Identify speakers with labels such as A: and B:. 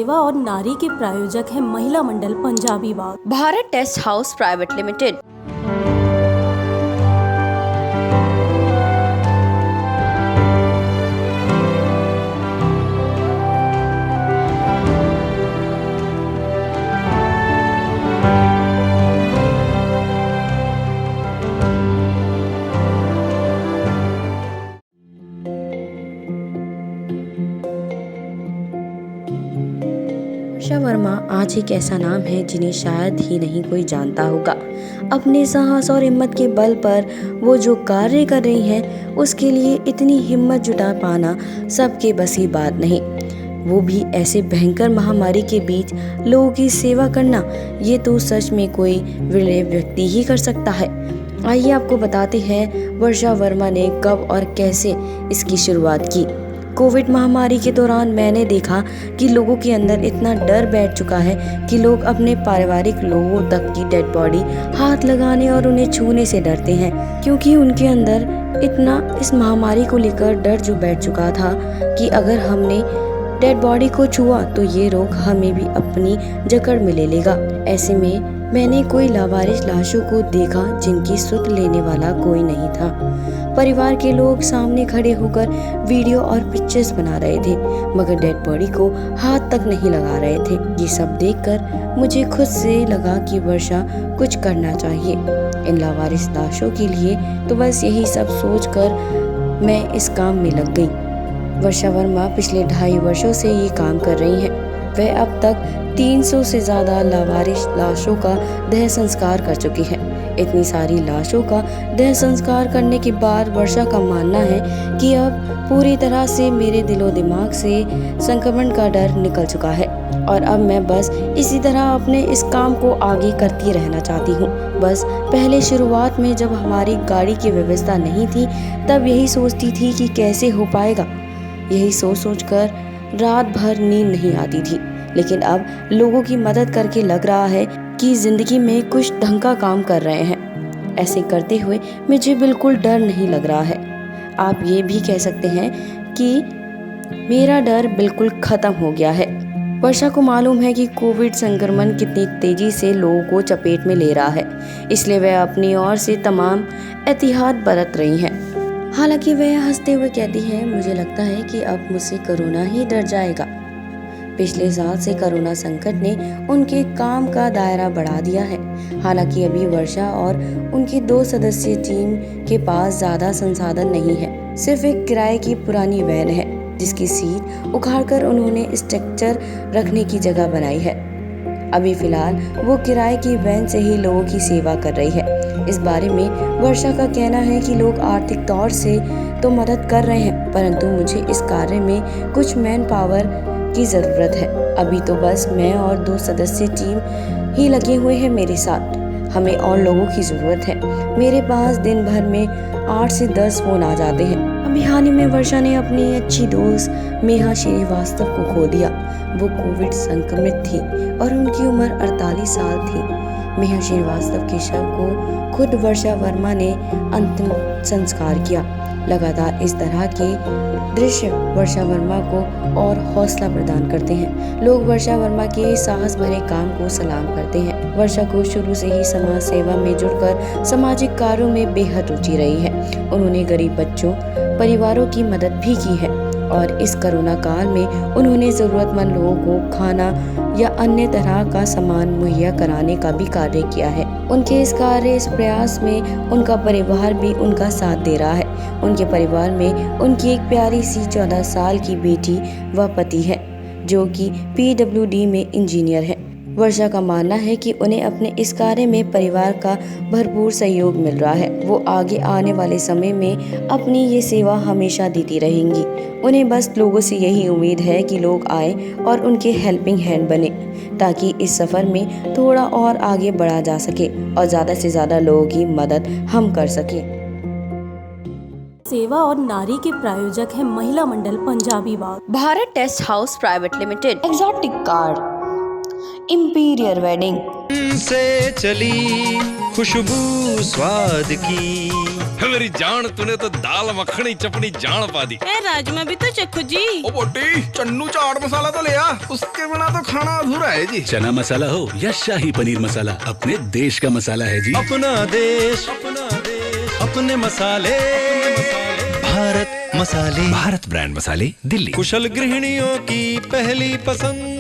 A: सेवा और नारी के प्रायोजक है महिला मंडल Punjabi Bagh.
B: Bharat test house private limited. Varsha Verma आज एक ऐसा नाम है जिन्हें शायद ही नहीं कोई जानता होगा। अपने साहस और हिम्मत के बल पर वो जो कार्य कर रही हैं उसके लिए इतनी हिम्मत जुटा पाना सबके बस की बात नहीं। वो भी ऐसे भयंकर महामारी के बीच लोगों की सेवा करना, ये तो सच में कोई विरले व्यक्ति ही कर सकता है। आइए आपको बताते हैं वर्षा वर्मा ने कब और कैसे इसकी शुरुआत की। कोविड महामारी के दौरान मैंने देखा कि लोगों के अंदर इतना डर बैठ चुका है कि लोग अपने पारिवारिक लोगों तक की डेड बॉडी हाथ लगाने और उन्हें छूने से डरते हैं, क्योंकि उनके अंदर इतना इस महामारी को लेकर डर जो बैठ चुका था कि अगर हमने डेड बॉडी को छुआ तो ये रोग हमें भी अपनी जकड़ में ले लेगा। ऐसे में मैंने कोई लावारिस लाशों को देखा जिनकी सुध लेने वाला कोई नहीं था। परिवार के लोग सामने खड़े होकर वीडियो और पिक्चर्स बना रहे थे, मगर डेड बॉडी को हाथ तक नहीं लगा रहे थे। ये सब देखकर मुझे खुद से लगा कि वर्षा कुछ करना चाहिए इन लावारिस लाशों के लिए। तो बस यही सब सोचकर मैं इस काम में लग गई। वर्षा वर्मा पिछले 2.5 वर्षों से ये काम कर रही हैं। वह अब तक 300 से ज़्यादा लावारिस लाशों का देह संस्कार कर चुकी है। इतनी सारी लाशों का देह संस्कार करने के बाद वर्षा का मानना है कि अब पूरी तरह से मेरे दिलो दिमाग से संक्रमण का डर निकल चुका है और अब मैं बस इसी तरह अपने इस काम को आगे करती रहना चाहती हूँ। बस पहले शुरुआत में जब हमारी गाड़ी की व्यवस्था नहीं थी तब यही सोचती थी कि कैसे हो पाएगा। यही सोच कर रात भर नींद नहीं आती थी, लेकिन अब लोगों की मदद करके लग रहा है कि जिंदगी में कुछ ढंग का काम कर रहे हैं। ऐसे करते हुए मुझे बिल्कुल डर नहीं लग रहा है। आप ये भी कह सकते हैं कि मेरा डर बिल्कुल खत्म हो गया है। वर्षा को मालूम है कि कोविड संक्रमण कितनी तेजी से लोगों को चपेट में ले रहा है, इसलिए वह अपनी ओर से तमाम एहतियात बरत रही हैं। हालांकि वह हंसते हुए कहती है, मुझे लगता है कि अब मुझसे कोरोना ही डर जाएगा। पिछले साल से कोरोना संकट ने उनके काम का दायरा बढ़ा दिया है। हालांकि अभी वर्षा और उनकी 2 सदस्यीय टीम के पास ज़्यादा संसाधन नहीं है। सिर्फ एक किराए की पुरानी वैन है जिसकी सीट उखाड़कर उन्होंने स्ट्रक्चर रखने की जगह बनाई है। अभी फिलहाल वो किराए की वैन से ही लोगों की सेवा कर रही है। इस बारे में वर्षा का कहना है कि लोग आर्थिक तौर से तो मदद कर रहे हैं, परंतु मुझे इस कार्य में कुछ मैन पावर की ज़रूरत है। अभी तो बस मैं और 2 सदस्यीय टीम ही लगे हुए हैं मेरे साथ। हमें और लोगों की ज़रूरत है। मेरे पास दिन भर में 8 से 10 फ़ोन आ जाते हैं। अभी हाल ही में वर्षा ने अपनी अच्छी दोस्त मेहा श्रीवास्तव को खो दिया। वो कोविड संक्रमित थी और उनकी उम्र 48 साल थी। मेहा श्रीवास्तव के शव को खुद वर्षा वर्मा ने अंतिम संस्कार किया। लगातार इस तरह के दृश्य वर्षा वर्मा को और हौसला प्रदान करते हैं। लोग वर्षा वर्मा के साहस भरे काम को सलाम करते हैं। वर्षा को शुरू से ही समाज सेवा में जुड़कर सामाजिक कार्यों में बेहद रुचि रही है। उन्होंने गरीब बच्चों, परिवारों की मदद भी की है और इस कोरोना काल में उन्होंने ज़रूरतमंद लोगों को खाना या अन्य तरह का सामान मुहैया कराने का भी कार्य किया है। उनके इस प्रयास में उनका परिवार भी उनका साथ दे रहा है। उनके परिवार में उनकी एक प्यारी सी 14 साल की बेटी व पति है जो कि PWD में इंजीनियर है। वर्षा का मानना है कि उन्हें अपने इस कार्य में परिवार का भरपूर सहयोग मिल रहा है। वो आगे आने वाले समय में अपनी ये सेवा हमेशा देती रहेंगी। उन्हें बस लोगों से यही उम्मीद है कि लोग आए और उनके हेल्पिंग हैंड बने, ताकि इस सफ़र में थोड़ा और आगे बढ़ा जा सके और ज़्यादा से ज़्यादा लोगों की मदद हम कर सकें।
A: सेवा और नारी के प्रायोजक है महिला मंडल Punjabi Bagh.
B: Bharat test house private limited. Exotic car, imperial wedding
C: से चली खुशबू स्वाद की। मेरी जान, तूने तो दाल मखनी चपनी जान पा दी।
D: ए राजमा भी तो चखो जी।
E: ओ बोटी, चन्नू चाट मसाला तो ले आ, उसके बिना तो खाना अधूरा है जी।
F: चना मसाला हो या शाही पनीर मसाला, अपने देश का मसाला है जी।
G: अपना देश अपने मसाले, भारत मसाले,
C: भारत ब्रांड मसाले, दिल्ली।
G: कुशल गृहिणियों की पहली पसंद